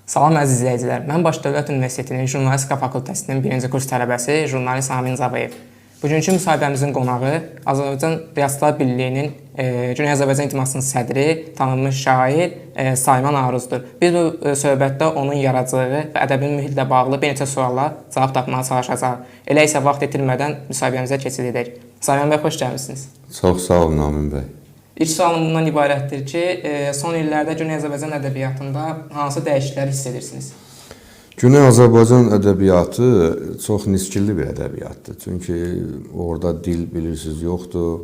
Salam əziz izləyicilər. Mən Baş Dövlət Universitetinin Jurnalistika fakültəsinin 1-ci kurs tələbəsi jurnalist Amin Zabayev. Bugünkü müsahibəmizin qonağı Azərbaycan Riyasetlər Birliyinin Güney Azərbaycan İcmasının sədri, tanınmış şair Sayman Aruzdur. Biz bu söhbətdə onun yaradıcılığı və ədəbi mühitlə bağlı bir neçə suala cavab tapmağa çalışacağıq. Elə isə vaxt itirmədən müsahibəmizə keçid edək. Sayman bəy, xoş gəlmisiniz. Çox sağ olun Amin bəy. İlk sualım bundan ibarətdir ki, son illərdə Güney Azərbaycan ədəbiyyatında hansı dəyişiklikləri hiss edirsiniz? Güney Azərbaycan ədəbiyyatı çox nisçilli bir ədəbiyyatdır. Çünki orada dil bilirsiniz yoxdur,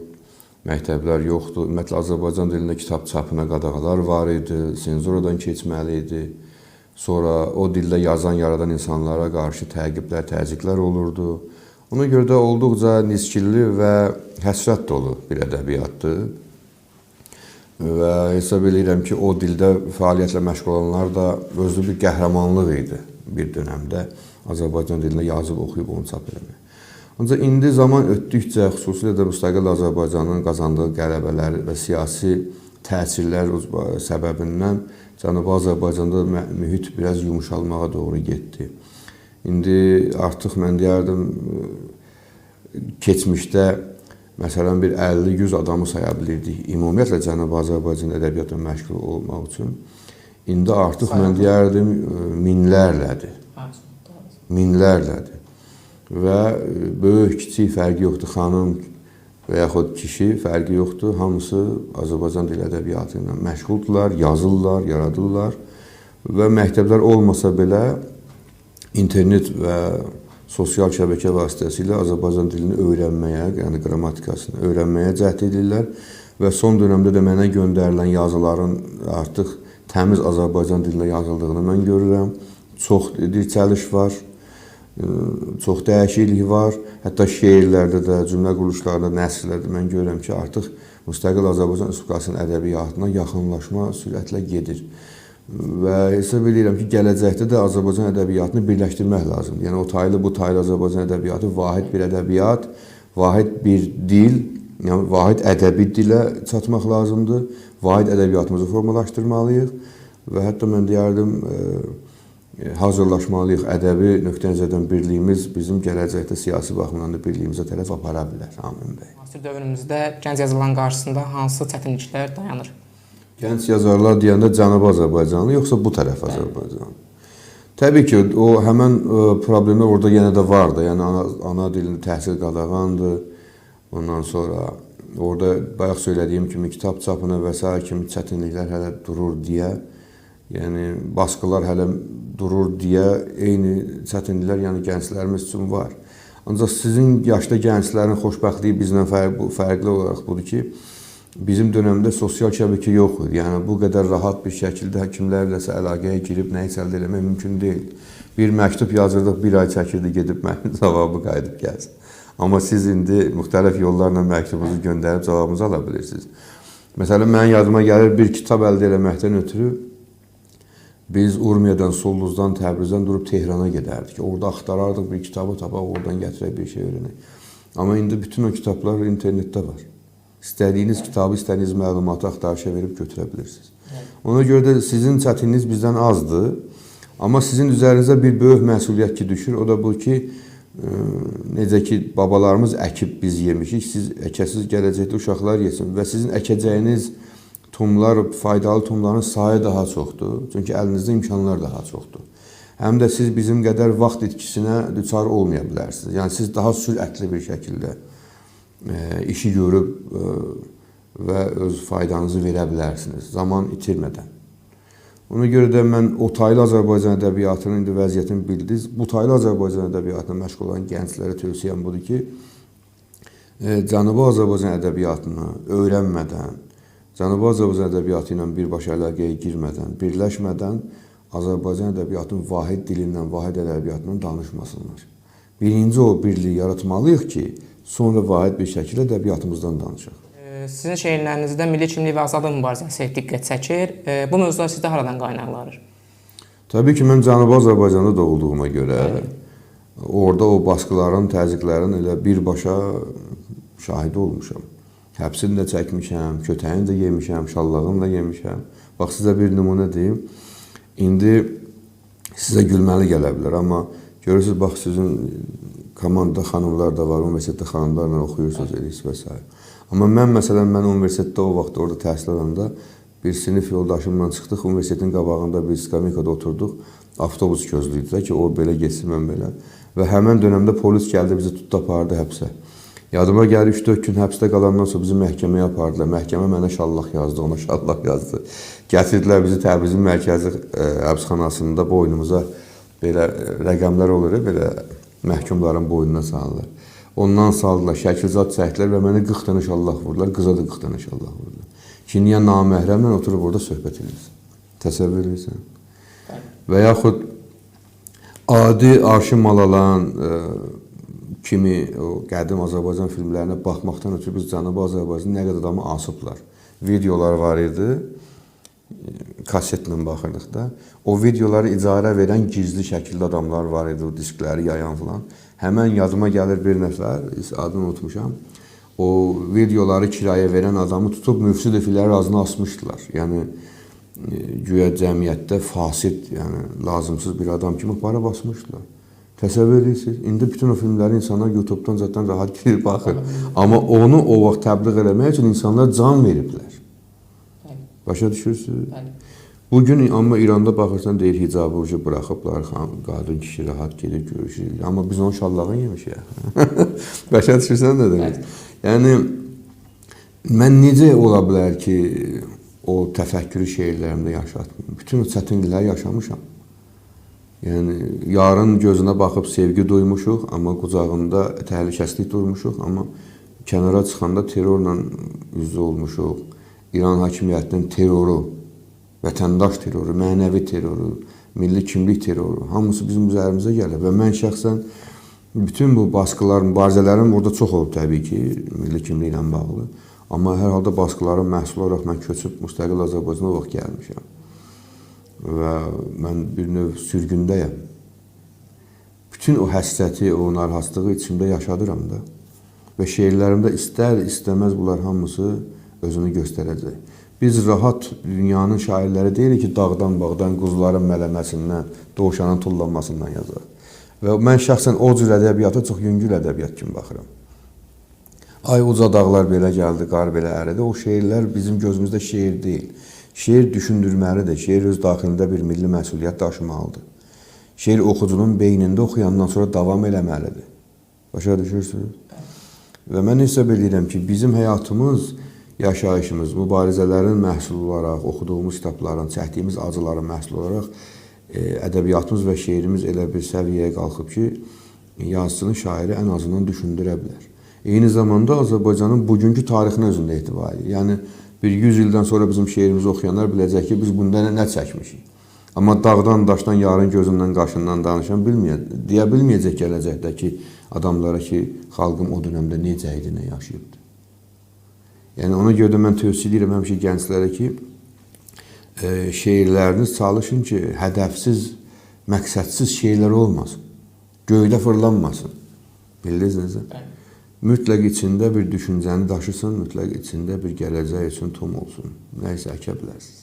məktəblər yoxdur. Ümumiyyətlə Azərbaycan dilində kitab çapına qadağalar var idi, senzuradan keçməli idi. Sonra o dildə yazan, yaradan insanlara qarşı təqiblər, təzyiqlər olurdu. Ona görə də olduqca nisçilli və həsrət dolu bir ədəbiyyatdır. Və hesab edirəm ki, o dildə fəaliyyətlə məşğul olanlar da özü bir qəhrəmanlıq idi bir dönəmdə Azərbaycan dilində yazıb, oxuyub onu çap eləmək. Ancaq indi zaman ötdükcə, xüsusilə də müstəqil Azərbaycanın qazandığı qələbələr və siyasi təsirlər səbəbindən Cənubi Azərbaycanda mühit biraz yumuşalmağa doğru getdi. İndi artıq mən deyərdim, keçmişdə məsələn, bir 50-100 adamı saya bilirdik. Ümumiyyətlə, Cənubi Azərbaycan ədəbiyyatla məşğul olmaq üçün. İndi artıq mən deyərdim, minlərlədir. Minlərlədir. Və böyük, kiçik fərqi yoxdur. Xanım və yaxud kişi fərqi yoxdur. Hamısı Azərbaycan dil ədəbiyyatı ilə məşğuldurlar, yazırlar, yaradırlar. Və məktəblər olmasa belə internet və sosial şəbəkə vasitəsilə Azərbaycan dilini öyrənməyə, yəni qrammatikasını öyrənməyə cəhd edirlər və son dönəmdə də mənə göndərilən yazıların artıq təmiz Azərbaycan dilində yazıldığını mən görürəm. Çox dirçəliş var, çox dəyişiklik var. Hətta şeirlərdə də, cümlə quruluşlarında, nəsrlərdə mən görürəm ki, artıq müstəqil Azərbaycan Respublikasının ədəbiyyatına yaxınlaşma sürətlə gedir. Və hesab edirəm ki, gələcəkdə də Azərbaycan ədəbiyyatını birləşdirmək lazımdır. Yəni, o taylı, bu taylı Azərbaycan ədəbiyyatı vahid bir ədəbiyyat, vahid bir dil, yəni vahid ədəbi dilə çatmaq lazımdır. Vahid ədəbiyyatımızı formalaşdırmalıyıq və hətta mən deyərdim, hazırlaşmalıyıq. Ədəbi nöqtə-nəzərdən birliyimiz bizim gələcəkdə siyasi baxımdan da birliyimizə tərəf apara bilər, Amin bəy. Müasir dövrümüzdə gənc yazarların qarşısında hansı çətinliklər dayanır? Gənc yazarlar deyəndə Cənubi Azərbaycanlı, yoxsa bu tərəf Azərbaycanlı? Təbii ki, o həmən problemlər orada yenə də vardı. Yəni, ana dilinin təhsil qadağandır. Ondan sonra orada bayaq söylədiyim kimi kitab çapına və s. kimi çətinliklər hələ durur deyə, yəni baskılar hələ durur deyə eyni çətinliklər yəni gənclərimiz üçün var. Ancaq sizin yaşda gənclərin xoşbəxtliyi bizdən fərqli olaraq budur ki, bizim dönəmdə sosial şəbəkə yox idi. Yəni, bu qədər rahat bir şəkildə kimlərləsə əlaqəyə girib nəyisə əldə eləmək mümkün deyil. Bir məktub yazırdıq, bir ay çəkirdi, gedib cavabı qayıdıb gəlsin. Amma siz indi müxtəlif yollarla məktubunuzu göndərib cavabınızı ala bilirsiniz. Məsələn, mənim yadıma gəlir, bir kitab əldə eləməkdən ötürü biz Urmiyadan, Solluzdan, Təbrizdən durub Tehrana gedərdik. Orada axtarardıq bir kitabı tapaq, oradan gətirək bir şey öyrənək. Amma indi bütün o kitablar internetdə var. İstədiyiniz kitabı, istədiyiniz məlumatı axtarışa verib götürə bilirsiniz. Ona görə də sizin çətininiz bizdən azdır. Amma sizin üzərinizə bir böyük məsuliyyət ki düşür. O da bu ki, necə ki, babalarımız əkib biz yemişik, siz əkəsiz gələcəkdə uşaqlar yesin. Və sizin əkəcəyiniz tumlar, faydalı tumların sayı daha çoxdur. Çünki əlinizdə imkanlar daha çoxdur. Həm də siz bizim qədər vaxt itkisinə düçar olmaya bilərsiniz. Yəni, siz daha sürətli bir şəkildə işi görüb və öz faydanızı verə bilərsiniz, zaman itirmədən. Ona görə də mən o taylı Azərbaycan ədəbiyyatının indi vəziyyətini bildiniz. Bu taylı Azərbaycan ədəbiyyatına məşğul olan gənclərə tövsiyəm budur ki, Cənubi Azərbaycan ədəbiyyatını öyrənmədən, Cənubi Azərbaycan ədəbiyyatı ilə birbaşa əlaqəyə girmədən, birləşmədən Azərbaycan ədəbiyyatının vahid dilindən, vahid ədəbiyyatından danışmasınlar. Birinci o birliyi yaratmalıyıq ki, sonra vahid bir şəkildə ədəbiyyatımızdan danışaq. Sizin şeirlərinizdə milli kimlik və azadlıq mübarizəsi diqqət çəkir. Bu mövzular sizdə haradan qaynaqlanır? Təbii ki, mən Cənubi Azərbaycanda doğulduğuma görə orada o baskıların, təzyiqlərin elə birbaşa şahidi olmuşam. Həbsini də çəkmişəm, kötəyini də yemişəm, şallağını da yemişəm. Bax, sizə bir nümunə deyim. İndi sizə gülməli gələ bilər, amma görürsünüz, bax, sizin komanda xanımlar da var, universitetdə xanımlarla oxuyursunuz, eləyirsiniz və s. Amma mən universitetdə o vaxt orada təhsil alanda bir sinif yoldaşımla çıxdıq, universitetin qabağında bir skamikada oturduq, avtobus gözlüydü ki, o belə geçsin, mən belə. Və həmən dönəmdə polis gəldi, bizi tutdu, apardı həbsə. Yadıma gəlir, 3-4 gün həbsdə qalandan sonra bizi məhkəməyə apardılar. Məhkəmə mənə şallaq yazdı, ona şallaq yazdı. Gətirdilər bizi Təbrizin mərkəzi həbsxanasında boynumuza belə rəqəmlər olur, belə məhkumların boynuna salırlar. Ondan saldılar, şəkilzad çəkdilər və mənə 40 dənə şallaq vurdular, qıza da 40 dənə şallaq vurdular. Ki, niyə naməhrəmlə oturub orada söhbət edirsən? Təsəvvür edirsən? Və yaxud adi Arşın Malalan kimi o qədim Azərbaycan filmlərinə baxmaqdan ötürü biz Cənubi Azərbaycanın nə qədər adamı asıblar. Videolar var idi, kasetlə baxırdıq da. O videoları icarə verən gizli şəkildə adamlar var idi, o diskləri yayan filan. Həmən yadıma gəlir bir nəfər, adını unutmuşam. O videoları kirayə verən adamı tutub müfsid filləri ağzına asmışdılar. Yəni, güya cəmiyyətdə fasid, yəni lazımsız bir adam kimi para basmışdılar. Təsəvvür edirsiniz. İndi bütün o filmləri insanlar YouTube-dan zaten rahat girib baxır. Amma onu o vaxt təbliğ eləmək üçün insanlar can veriblər. Başa düşürsünüz? Bugün amma İranda baxırsan deyir hicabı ucu buraxıblar, qadın kişi rahat gedir, görüşür. Amma biz onun şallağını yemişik. Başa düşürsən nə demək? Yəni, mən necə ola bilər ki, o təfəkkürü şeirlərimdə yaşatmayayım? Bütün o çətinlikləri yaşamışam. Yəni, yarın gözünə baxıb sevgi duymuşuq, amma qucağında təhlükəsizlik duymuşuq, amma kənara çıxanda terrorla üzü olmuşuq. İran hakimiyyətinin terroru, vətəndaş terroru, mənəvi terroru, milli kimlik terroru, hamısı bizim üzərimizə gəlir. Və mən şəxsən bütün bu baskılar, mübarizələrim orada çox olub təbii ki, milli kimlik ilə bağlı. Amma hər halda baskıların məhsul olaraq mən köçüb müstəqil Azərbaycana o vaxt gəlmişəm. Və mən bir növ sürgündəyəm. Bütün o həsrəti, o narahatlığı içimdə yaşadıram da. Və şeirlərimdə istər-istəməz bunlar hamısı özünü göstərəcək. Biz rahat dünyanın şairləri deyirik ki, dağdan, bağdan, quzuların mələməsindən, dovşanın tullanmasından yazar. Və mən şəxsən o cür ədəbiyyata çox yüngül ədəbiyyat kimi baxıram. Ay uca dağlar belə gəldi, qar belə əridi. O şeirlər bizim gözümüzdə şeir deyil. Şeir düşündürməlidir. Şeir öz daxilində bir milli məsuliyyət daşımalıdır. Şeir oxucunun beynində oxuyandan sonra davam eləməlidir. Başa düşürsünüz? Və mən hesab edirəm ki, bizim həyatımız, yaşayışımız, mübarizələrin məhsulu olaraq, oxuduğumuz kitabların, çəkdiyimiz acıların məhsulu olaraq ədəbiyyatımız və şeirimiz elə bir səviyyəyə qalxıb ki, yazıçının şairi ən azından düşündürə bilər. Eyni zamanda Azərbaycanın bugünkü tarixinə özündə etibar edir. Yəni, bir 100 ildən sonra bizim şeirimizi oxuyanlar biləcək ki, biz bunda nə çəkmişik. Amma dağdan, daşdan, yarın gözündən, qaşından danışan deyə bilməyəcək gələcəkdəki adamlara ki, xalqım o dönəmdə necə idi, nə yaşayıbdı. Yəni, ona görə də mən tövsiyə edirəm həmişə gənclərə ki, şeirləriniz çalışın ki, hədəfsiz, məqsədsiz şeirlər olmasın. Göydə fırlanmasın. Bildiniz necə? Mütləq içində bir düşüncəni daşısın, mütləq içində bir gələcək üçün tum olsun. Nəysə əkə bilərsiniz.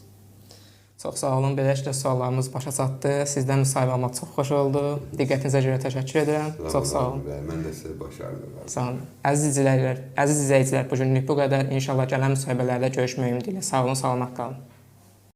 Çox sağ olun. Beləliklə suallarımız başa çatdı. Sizdən müsahibə almaq çox xoş oldu. Diqqətinizə görə təşəkkür edirəm. Çox sağ olun. Mən də sizə başarılar. Sağ olun. Əziz izləyicilər, bu günlük bu qədər. İnşallah gələn müsahibələrdə görüşmək ümidi ilə. Sağ olun, salamat qalın.